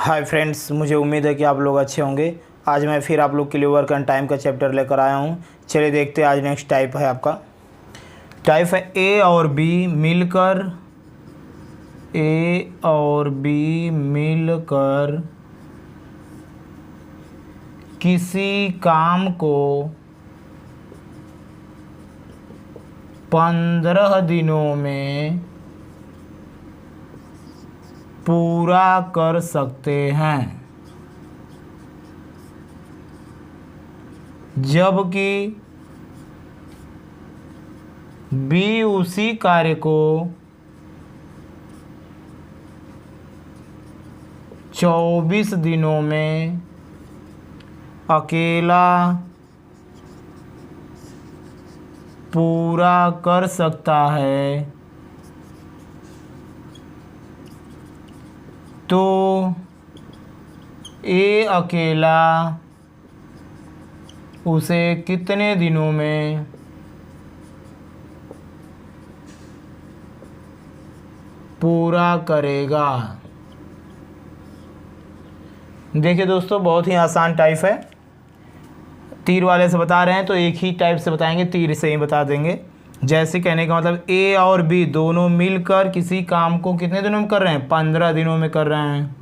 Hi friends, मुझे उम्मीद है कि आप लोग अच्छे होंगे। आज मैं फिर आप लोग के लिए वर्क एंड टाइम का चैप्टर लेकर आया हूँ। चलिए देखते हैं। आज नेक्स्ट टाइप है आपका, टाइप है ए और बी मिलकर किसी काम को 15 दिनों में पूरा कर सकते हैं, जबकि बी उसी कार्य को 24 दिनों में अकेला पूरा कर सकता है। तो ए अकेला उसे कितने दिनों में पूरा करेगा। देखिए दोस्तों, बहुत ही आसान टाइप है। तीर वाले से बता रहे हैं तो एक ही टाइप से बताएंगे, तीर से ही बता देंगे। जैसे कहने का मतलब ए और बी दोनों मिलकर किसी काम को कितने दिनों में कर रहे हैं? 15 दिनों में कर रहे हैं,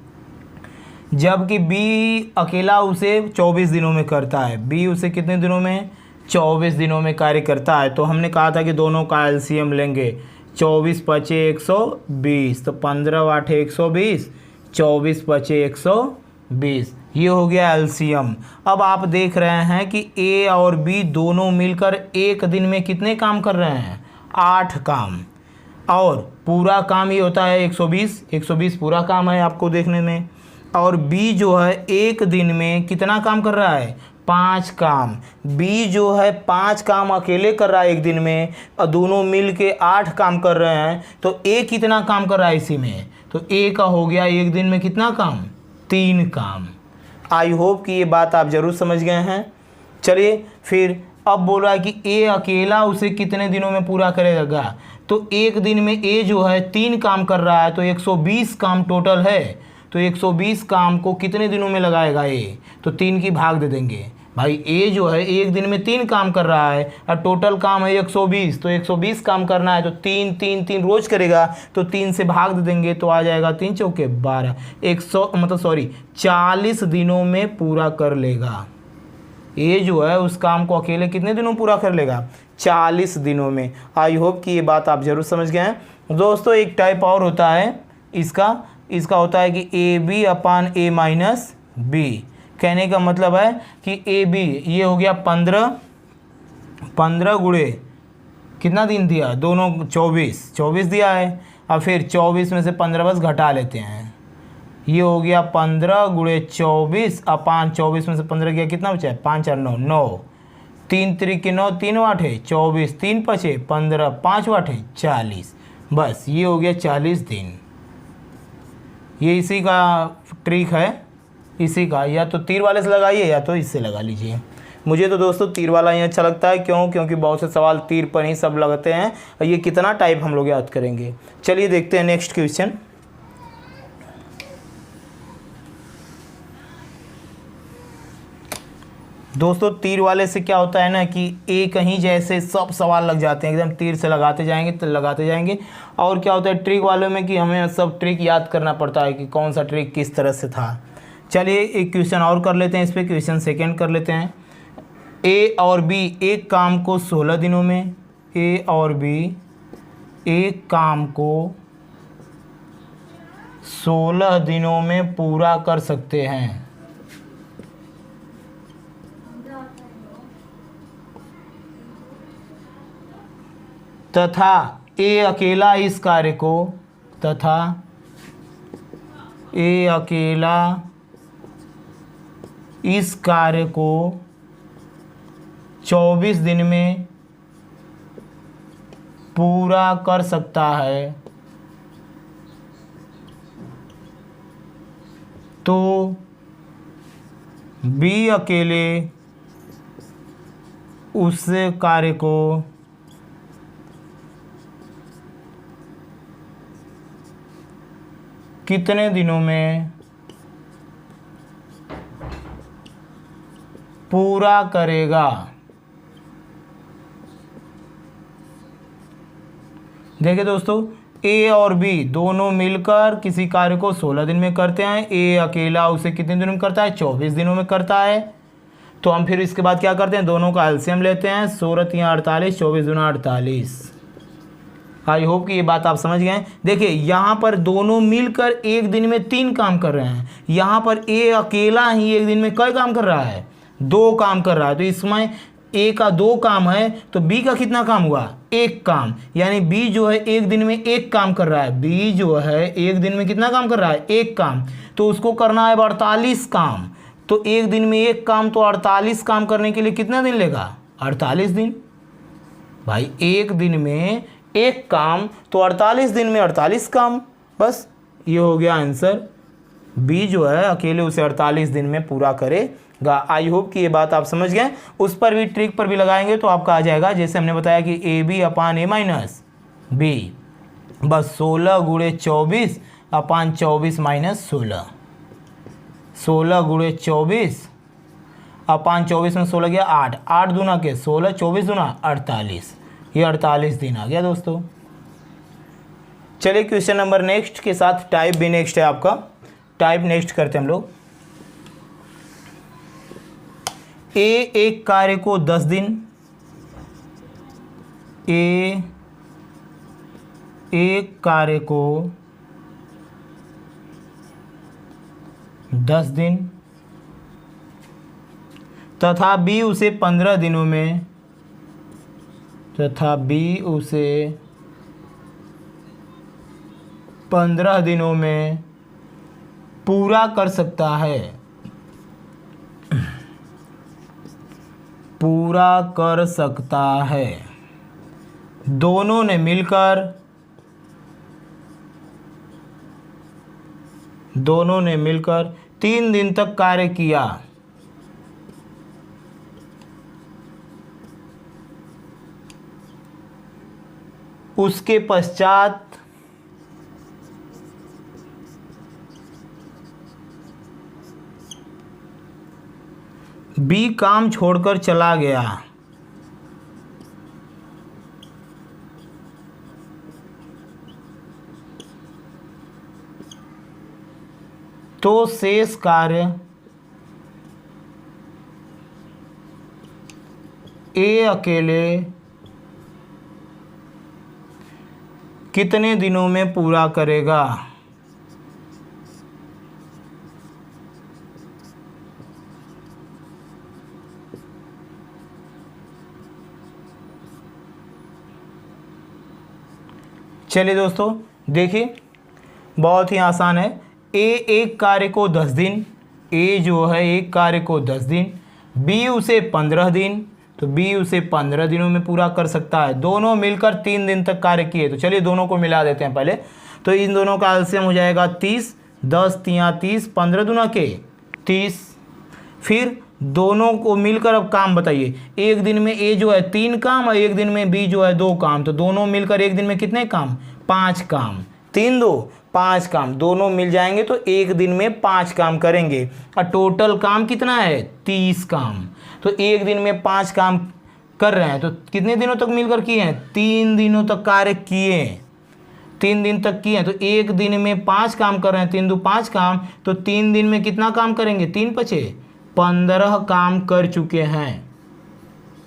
जबकि बी अकेला उसे 24 दिनों में करता है। बी उसे कितने दिनों में? 24 दिनों में कार्य करता है। तो हमने कहा था कि दोनों का एलसीएम लेंगे। 24 पचे 120, तो 15 8 120, 24 पचे 120, ये हो गया एलसीएम। अब आप देख रहे हैं कि ए और बी दोनों मिलकर एक दिन में कितने काम कर रहे हैं? 8 काम। और पूरा काम ये होता है 120 पूरा काम है आपको देखने में। और बी जो है एक दिन में कितना काम कर रहा है? 5 काम। बी जो है 5 काम अकेले कर रहा है एक दिन में, और दोनों मिल के 8 काम कर रहे हैं। तो ए कितना काम कर रहा है इसी में? तो ए का हो गया एक दिन में कितना काम? 3 काम। आई होप कि ये बात आप ज़रूर समझ गए हैं। चलिए फिर अब बोल रहा है कि ए अकेला उसे कितने दिनों में पूरा करेगा। तो एक दिन में ए जो है 3 काम कर रहा है, तो 120 काम टोटल है। तो 120 काम को कितने दिनों में लगाएगा ए? तो 3 की भाग दे देंगे। भाई ए जो है एक दिन में 3 काम कर रहा है और टोटल काम है 120, तो 120 काम करना है तो 3 3 3 रोज करेगा, तो 3 से भाग दे देंगे तो आ जाएगा 3 चौके 12, 40 दिनों में पूरा कर लेगा। ए जो है उस काम को अकेले कितने दिनों पूरा कर लेगा? 40 दिनों में। आई होप कि ये बात आप ज़रूर समझ गए हैं। दोस्तों एक टाइप और होता है इसका होता है कि A B upon A minus B. कहने का मतलब है कि ए बी ये हो गया 15 गुणे कितना दिन दिया? दोनों 24 दिया है। अब फिर 24 में से 15 बस घटा लेते हैं, ये हो गया 15 गुणे 24 अपान 24 में से 15 गया, कितना बचा है? 5 और 9 9, 3 त्रिक 9, 3 आठे 24, 3 पचे 15, 5 आठे 40। बस ये हो गया 40 दिन। ये इसी का ट्रिक है, इसी का। या तो तीर वाले से लगाइए या तो इससे लगा लीजिए। मुझे तो दोस्तों तीर वाला ही अच्छा लगता है। क्योंकि बहुत से सवाल तीर पर ही सब लगते हैं। और ये कितना टाइप हम लोग याद करेंगे। चलिए देखते हैं नेक्स्ट क्वेश्चन। दोस्तों तीर वाले से क्या होता है ना कि एक ही जैसे सब सवाल लग जाते हैं, एकदम तीर से लगाते जाएंगे। और क्या होता है ट्रिक वालों में कि हमें सब ट्रिक याद करना पड़ता है कि कौन सा ट्रिक किस तरह से था। चलिए एक क्वेश्चन और कर लेते हैं, इस पर क्वेश्चन सेकंड कर लेते हैं। ए और बी एक काम को 16 दिनों में, ए और बी एक काम को 16 दिनों में पूरा कर सकते हैं, तथा ए अकेला इस कार्य को 24 दिन में पूरा कर सकता है। तो बी अकेले उस कार्य को कितने दिनों में पूरा करेगा। देखिए दोस्तों, ए और बी दोनों मिलकर किसी कार्य को 16 दिन में करते हैं। ए अकेला उसे कितने दिनों में करता है? 24 दिनों में करता है। तो हम फिर इसके बाद क्या करते हैं? दोनों का एलसीएम लेते हैं। 16 × 48, 24 × 48। आई होप कि ये बात आप समझ गए हैं। देखिए यहाँ पर दोनों मिलकर एक दिन में 3 काम कर रहे हैं। यहाँ पर ए अकेला ही एक दिन में कई काम कर रहा है? 2 काम कर रहा है। तो इसमें ए का 2 काम है, तो बी का कितना काम हुआ? 1 काम। यानी बी जो है एक दिन में 1 काम कर रहा है। बी जो है एक दिन में कितना काम कर रहा है? 1 काम। तो उसको करना है 48 काम। तो एक दिन में 1 काम, तो 48 काम करने के लिए कितना दिन लेगा? 48 दिन। भाई एक दिन में 1 काम, तो 48 दिन में 48 काम। बस ये हो गया आंसर। बी जो है अकेले उसे 48 दिन में पूरा करेगा। आई होप कि ये बात आप समझ गए। उस पर भी ट्रिक पर भी लगाएंगे तो आपका आ जाएगा। जैसे हमने बताया कि A B upon A minus B, बस 16 × 24 अपान 24 माइनस 16। 16 × 24 अपान 24 में 16 गया 8, 8 दूना के 16, 24 दूना 48। ये 48 दिन आ गया दोस्तों। चलिए क्वेश्चन नंबर नेक्स्ट के साथ टाइप भी नेक्स्ट है आपका। टाइप नेक्स्ट करते हैं हम लोग। ए एक कार्य को 10 दिन, ए एक कार्य को 10 दिन तथा बी उसे 15 दिनों में, तथा बी उसे 15 दिनों में पूरा कर सकता है, पूरा कर सकता है। दोनों ने मिलकर 3 दिन तक कार्य किया। उसके पश्चात बी काम छोड़कर चला गया, तो शेष कार्य ए अकेले कितने दिनों में पूरा करेगा? चलिए दोस्तों देखिए, बहुत ही आसान है। ए एक कार्य को 10 दिन, ए जो है एक कार्य को 10 दिन, बी उसे 15 दिन, तो बी उसे 15 दिनों में पूरा कर सकता है। दोनों मिलकर 3 दिन तक कार्य किए। तो चलिए दोनों को मिला देते हैं पहले। तो इन दोनों का एलसीएम हो जाएगा 30, 10 × 30, 15 दूना के 30। फिर दोनों को मिलकर अब काम बताइए। एक दिन में ए जो है 3 काम और एक दिन में बी जो है 2 काम। तो दोनों मिलकर एक दिन में कितने काम? 5 काम। 3 2 5 काम। दोनों मिल जाएंगे तो एक दिन में 5 काम करेंगे। और टोटल काम कितना है? 30 काम। तो एक दिन में 5 काम कर रहे हैं, तो कितने दिनों तक मिलकर किए हैं? 3 दिनों तक कार्य किए। 3 दिन तक किए हैं, तो एक दिन में 5 काम कर रहे हैं। 3 2 5 काम। तो 3 दिन में कितना काम करेंगे? 3 5 15 काम कर चुके हैं।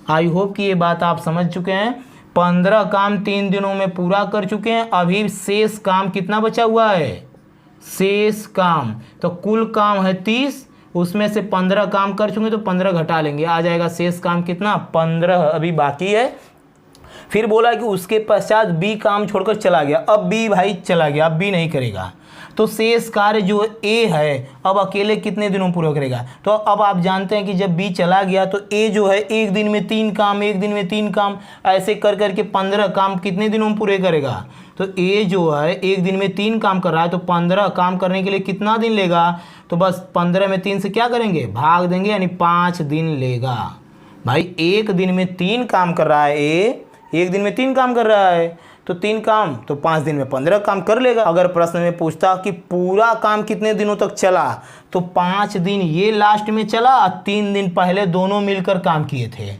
आई होप कि ये बात आप समझ चुके हैं। 15 काम 3 दिनों में पूरा कर चुके हैं। अभी शेष काम कितना बचा हुआ है? शेष काम तो कुल काम है 30, उसमें से 15 काम कर चुके, तो 15 घटा लेंगे, आ जाएगा शेष काम कितना? 15 अभी बाकी है। फिर बोला कि उसके पश्चात बी काम छोड़कर चला गया। अब बी भाई चला गया, अब बी नहीं करेगा। तो शेष कार्य जो ए है अब अकेले कितने दिनों पूरा करेगा? तो अब आप जानते हैं कि जब बी चला गया तो ए जो है एक दिन में 3 काम, एक दिन में 3 काम, ऐसे कर करके 15 काम कितने दिनों में पूरे करेगा? तो ए जो है एक दिन में 3 काम कर रहा है, तो 15 काम करने के लिए कितना दिन लेगा? तो बस 15 में 3 से क्या करेंगे? भाग देंगे, यानी 5 दिन लेगा। भाई एक दिन में 3 काम कर रहा है ए, एक दिन में 3 काम कर रहा है, तो 3 काम, तो 5 दिन में 15 काम कर लेगा। अगर प्रश्न में पूछता कि पूरा काम कितने दिनों तक चला, तो 5 दिन ये लास्ट में चला और 3 दिन पहले दोनों मिलकर काम किए थे।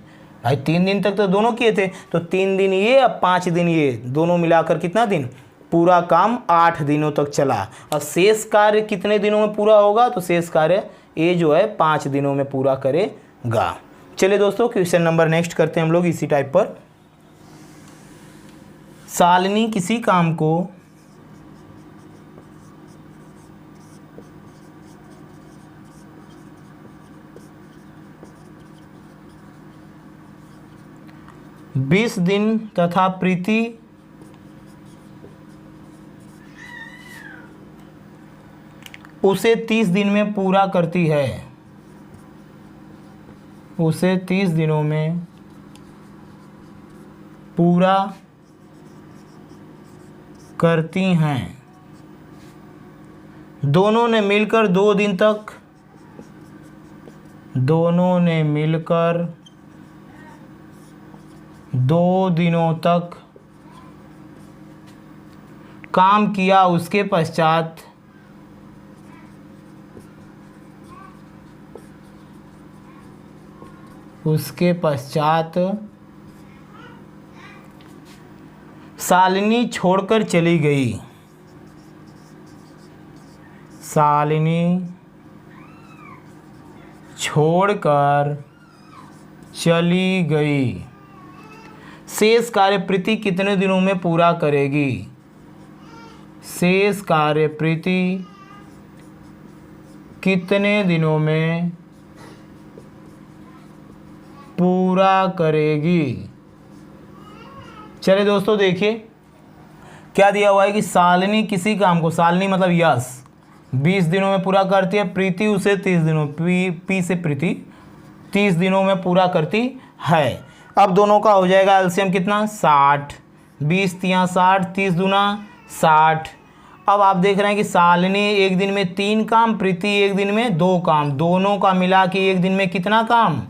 भाई 3 दिन तक तो दोनों किए थे, तो 3 दिन ये और 5 दिन ये, दोनों मिलाकर कितना दिन, पूरा काम 8 दिनों तक चला। और शेष कार्य कितने दिनों में पूरा होगा, तो शेष कार्य ये जो है 5 दिनों में पूरा करेगा। चलिए दोस्तों क्वेश्चन नंबर नेक्स्ट करते हैं हम लोग इसी टाइप पर। शालिनी किसी काम को बीस दिन तथा प्रीति उसे 30 दिन में पूरा करती है, उसे 30 दिनों में पूरा करती हैं। दोनों ने मिलकर 2 दिन तक, दोनों ने मिलकर 2 दिनों तक काम किया, उसके पश्चात शालिनी छोड़कर चली गई, शालिनी छोड़कर चली गई। शेष कार्य प्रीति कितने दिनों में पूरा करेगी, शेष कार्य प्रीति कितने दिनों में पूरा करेगी। चलिए दोस्तों देखिए क्या दिया हुआ है कि शालिनी किसी काम को, शालिनी मतलब यश, 20 दिनों में पूरा करती है, प्रीति उसे 30 दिनों, पी से प्रीति 30 दिनों में पूरा करती है। अब दोनों का हो जाएगा एलसीएम कितना, 60, 20 तिया 60, 30 दूना 60। अब आप देख रहे हैं कि शालिनी एक दिन में 3 काम, प्रीति एक दिन में 2 काम, दोनों का मिला के एक दिन में कितना काम,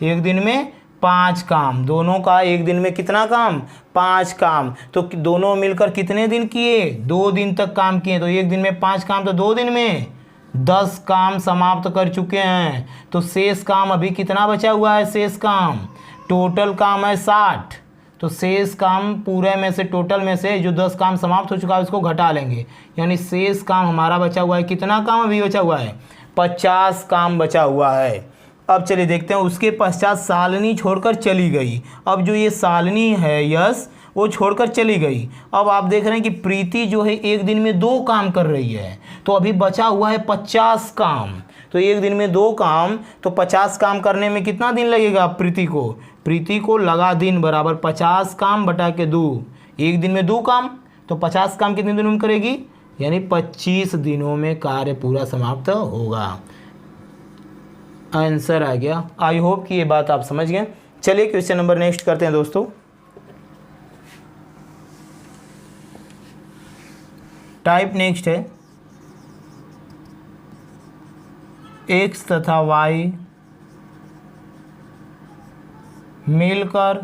एक दिन में 5 काम, दोनों का एक दिन में कितना काम, 5 काम। तो दोनों मिलकर कितने दिन किए, 2 दिन तक काम किए, तो एक दिन में 5 काम, तो 2 दिन में 10 काम समाप्त कर चुके हैं। तो शेष काम अभी कितना बचा हुआ है, शेष काम, टोटल काम है 60, तो शेष काम पूरे में से, टोटल में से जो 10 काम समाप्त हो चुका है उसको घटा लेंगे, यानी शेष काम हमारा बचा हुआ है, कितना काम अभी बचा हुआ है, 50 काम बचा हुआ है। अब चलिए देखते हैं, उसके पश्चात शालिनी छोड़कर चली गई। अब जो ये शालिनी है यश, वो छोड़कर चली गई। अब आप देख रहे हैं कि प्रीति जो है एक दिन में 2 काम कर रही है, तो अभी बचा हुआ है 50 काम। तो एक दिन में 2 काम, तो 50 काम करने में कितना दिन लगेगा प्रीति को लगा दिन बराबर 50 काम बटा के 2, एक दिन में 2 काम, तो 50 काम कितने दिनों में करेगी, यानी 25 दिनों में कार्य पूरा समाप्त होगा। आंसर आ गया। आई होप कि ये बात आप समझ गए। चलिए क्वेश्चन नंबर नेक्स्ट करते हैं दोस्तों। टाइप नेक्स्ट है, एक्स तथा वाई मिलकर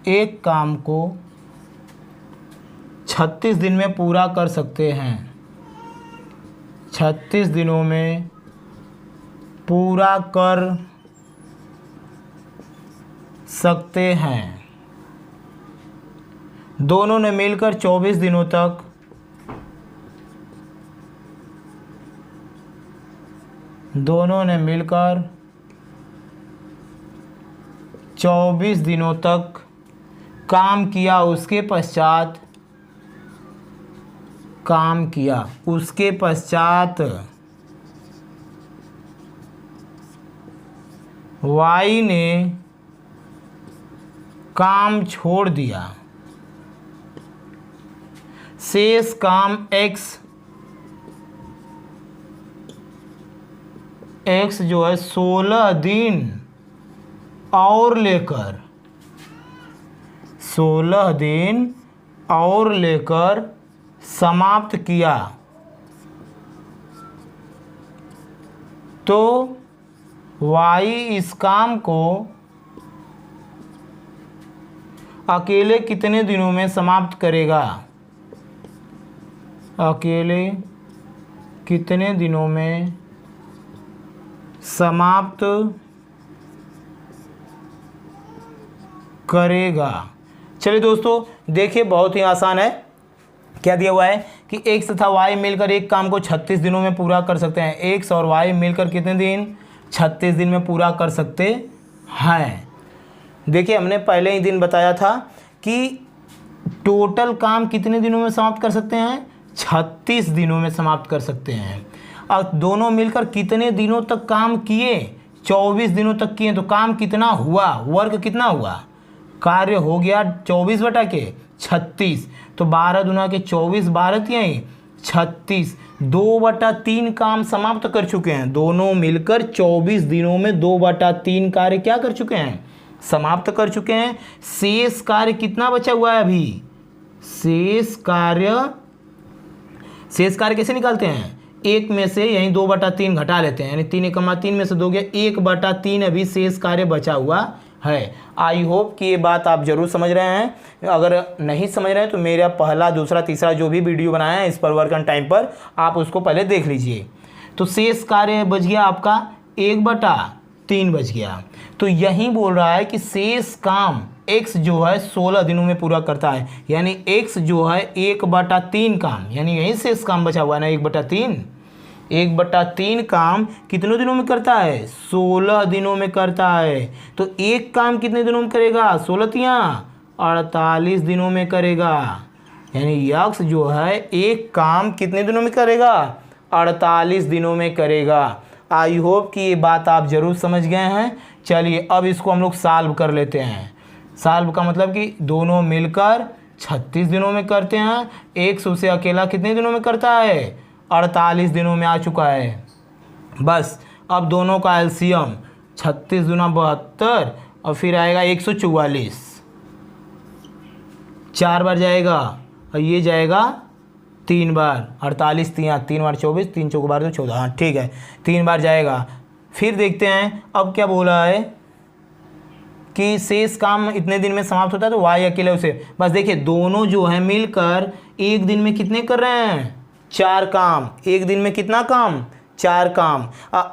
एक काम को 36 दिन में पूरा कर सकते हैं, 36 दिनों में पूरा कर सकते हैं। दोनों ने मिलकर 24 दिनों तक काम किया, उसके पश्चात वाई ने काम छोड़ दिया। शेष काम एक्स जो है 16 दिन और लेकर समाप्त किया, तो वाई इस काम को अकेले कितने दिनों में समाप्त करेगा? अकेले कितने दिनों में समाप्त करेगा? चलिए दोस्तों देखिए, बहुत ही आसान है। क्या दिया हुआ है कि x तथा y मिलकर एक काम को 36 दिनों में पूरा कर सकते हैं। x और y मिलकर कितने दिन? 36 दिन में पूरा कर सकते हैं। देखिए हमने पहले ही दिन बताया था कि टोटल काम कितने दिनों में समाप्त कर सकते हैं? 36 दिनों में समाप्त कर सकते हैं। और दोनों मिलकर कितने दिनों तक काम किए? 24 दिनों तक किए। तो काम कितना हुआ? वर्क कितना हुआ? कार्य हो गया 24 बटा के 36। तो 12 दूना के 24, 12 तिहाई 36। 2/3 काम समाप्त कर चुके हैं। दोनों मिलकर 24 दिनों में 2/3 कार्य क्या कर चुके हैं? समाप्त कर चुके हैं। शेष कार्य कितना बचा हुआ है अभी? शेष कार्य कैसे निकालते हैं? एक में से यहीं 2/3 घटा लेते हैं, यानी 3 में से 2 गया, 1/3 अभी शेष कार्य बचा हुआ है। आई होप कि ये बात आप जरूर समझ रहे हैं। अगर नहीं समझ रहे हैं तो मेरा पहला, दूसरा, तीसरा जो भी वीडियो बनाया है इस पर वर्क ऑन टाइम पर, आप उसको पहले देख लीजिए। तो शेष कार्य बच गया आपका 1/3 बच गया। तो यही बोल रहा है कि शेष काम x जो है 16 दिनों में पूरा करता है, यानी x जो है 1/3 काम, यानी यही शेष काम बचा हुआ है ना 1/3। 1/3 काम कितने दिनों में करता है? 16 दिनों में करता है। तो एक काम कितने दिनों में करेगा? 16 तिया 48 दिनों में करेगा। यानी यक्ष जो है एक काम कितने दिनों में करेगा? 48 दिनों में करेगा। आई होप कि ये बात आप जरूर समझ गए हैं। चलिए अब इसको हम लोग सॉल्व कर लेते हैं। सॉल्व का मतलब कि दोनों मिलकर 36 दिनों में करते हैं। एक से अकेला कितने दिनों में करता है? 48 दिनों में आ चुका है। बस अब दोनों का एलसीएम 36 दूना 72 और फिर आएगा 144। 4 बार जाएगा और ये जाएगा 3 बार। 48 3 बार 24, 3 चौक 12 14। हाँ ठीक है, 3 बार जाएगा। फिर देखते हैं अब क्या बोला है कि शेष काम इतने दिन में समाप्त होता है। तो y अकेले उसे, बस देखिए दोनों जो है मिलकर एक दिन में कितने कर रहे हैं? 4 काम। एक दिन में कितना काम? 4 काम।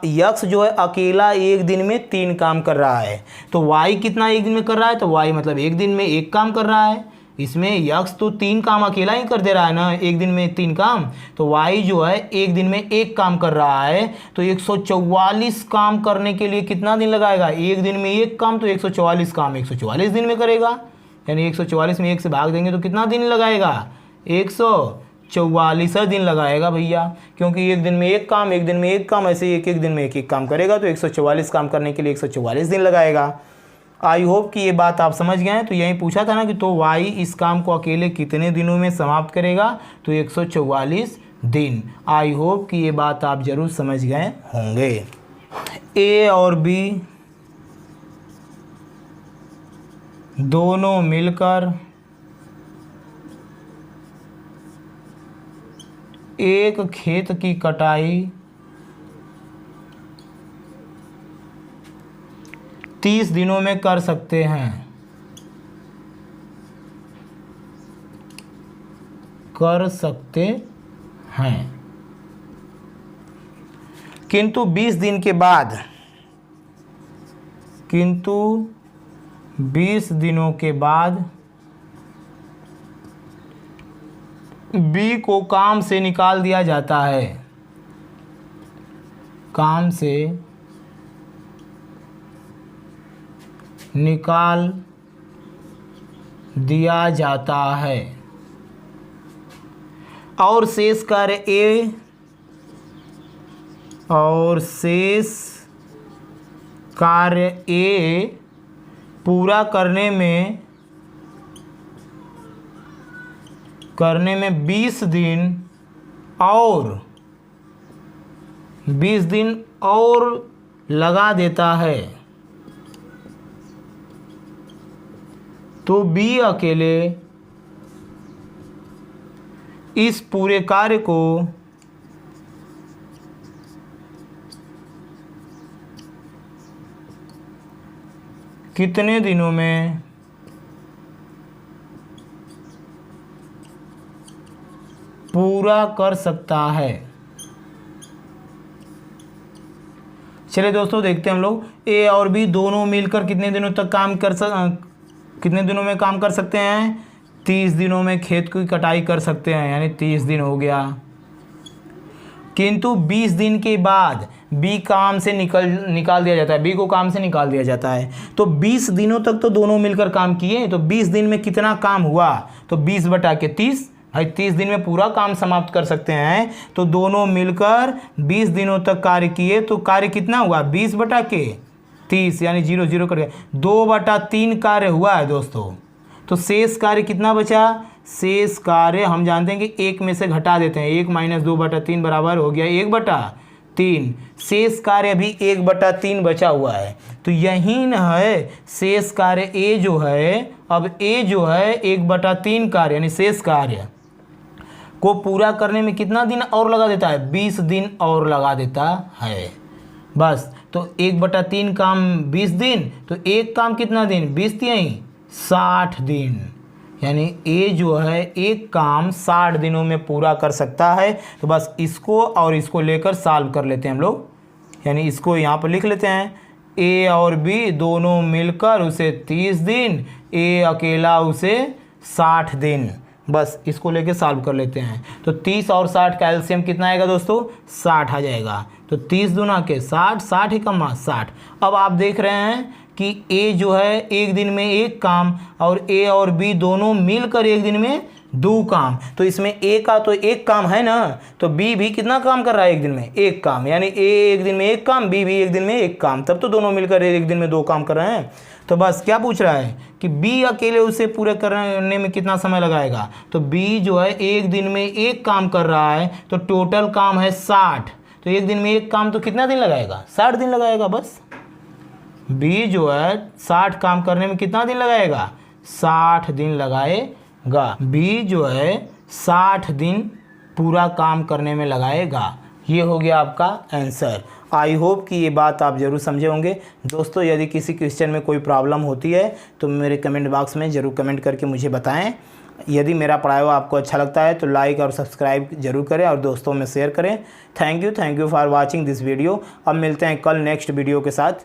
यक्ष जो है अकेला एक दिन में 3 काम कर रहा है। तो y कितना एक दिन में कर रहा है? तो y मतलब एक दिन में 1 काम कर रहा है। इसमें यक्ष तो 3 काम अकेला ही कर दे रहा है ना, एक दिन में 3 काम। तो y जो है एक दिन में 1 काम कर रहा है। तो 144 काम करने के लिए कितना दिन लगाएगा? एक दिन में 1 काम, तो 144 काम 144 दिन में करेगा। यानी 144 में 1 से भाग देंगे तो कितना दिन लगाएगा? 144 दिन लगाएगा भैया, क्योंकि एक दिन में 1 काम, एक दिन में 1 काम, ऐसे एक एक दिन में एक काम करेगा। तो 144 काम करने के लिए 144 दिन लगाएगा। आई होप कि ये बात आप समझ गए हैं। तो यही पूछा था ना कि तो y इस काम को अकेले कितने दिनों में समाप्त करेगा? तो 144 दिन। आई होप कि ये बात आप ज़रूर समझ गए होंगे। a और b दोनों मिलकर एक खेत की कटाई 30 दिनों में कर सकते हैं। किंतु 20 दिन के बाद, 20 दिनों के बाद बी को काम से निकाल दिया जाता है। काम से निकाल दिया जाता है और शेष कार्य ए पूरा करने में 20 दिन और लगा देता है। तो बी अकेले इस पूरे कार्य को कितने दिनों में पूरा कर सकता है। चलिए दोस्तों देखते हैं हम लोग, ए और बी दोनों मिलकर कितने दिनों में काम कर सकते हैं? 30 दिनों में खेत की कटाई कर सकते हैं, यानी 30 दिन हो गया। किंतु 20 दिन के बाद बी काम से निकाल दिया जाता है, बी को काम से निकाल दिया जाता है। तो 20 दिनों तक तो दोनों मिलकर काम किए, तो 20 दिन में कितना काम हुआ? तो 20/30, भाई 30 दिन में पूरा काम समाप्त कर सकते हैं। तो दोनों मिलकर 20 दिनों तक कार्य किए, तो कार्य कितना हुआ? 20/30, यानी 0 0 कर 2/3 कार्य हुआ है दोस्तों। तो शेष कार्य कितना बचा? शेष कार्य हम जानते हैं कि 1 में से घटा देते हैं, 1 - 2/3 बराबर हो गया 1/3। शेष कार्य अभी 1/3 बचा हुआ है। तो यही न है शेष कार्य ए जो है, अब ए जो है 1/3 कार्य यानी शेष कार्य को पूरा करने में कितना दिन और लगा देता है? 20 दिन और लगा देता है बस। तो 1/3 काम 20 दिन, तो एक काम कितना दिन? 20 यहीं 60 दिन, यानी ए जो है एक काम 60 दिनों में पूरा कर सकता है। तो बस इसको और इसको लेकर सॉल्व कर लेते हैं हम लोग, यानी इसको यहाँ पर लिख लेते हैं। ए और बी दोनों मिलकर उसे 30 दिन, ए अकेला उसे 60 दिन, बस इसको लेके सॉल्व कर लेते हैं। तो 30 और 60 का एलसीएम कितना आएगा दोस्तों? 60 आ जाएगा। तो 30 दूना के 60, 60 ही कमा 60। अब आप देख रहे हैं कि ए जो है एक दिन में एक काम, और ए और बी दोनों मिलकर एक दिन में 2 काम। तो इसमें ए का तो एक काम है ना, तो बी भी कितना काम कर रहा है? एक दिन में एक काम, यानी ए एक दिन में एक काम, बी भी एक दिन में एक काम, तब तो दोनों मिलकर एक दिन में 2 काम कर रहे हैं। तो बस क्या पूछ रहा है कि बी अकेले उसे पूरे करने में कितना समय लगाएगा? तो बी जो है एक दिन में एक काम कर रहा है, तो टोटल काम है 60। तो एक दिन में एक काम, तो कितना दिन लगाएगा? 60 दिन लगाएगा बस। बी जो है 60 काम करने में कितना दिन लगाएगा? 60 दिन लगाएगा। बी जो है 60 दिन पूरा काम करने में लगाएगा। ये हो गया आपका आंसर। आई होप कि ये बात आप ज़रूर समझे होंगे दोस्तों। यदि किसी क्वेश्चन में कोई प्रॉब्लम होती है तो मेरे कमेंट बॉक्स में ज़रूर कमेंट करके मुझे बताएं। यदि मेरा पढ़ाया हुआ आपको अच्छा लगता है तो लाइक और सब्सक्राइब जरूर करें और दोस्तों में शेयर करें। Thank you for watching this video. अब मिलते हैं कल नेक्स्ट वीडियो के साथ।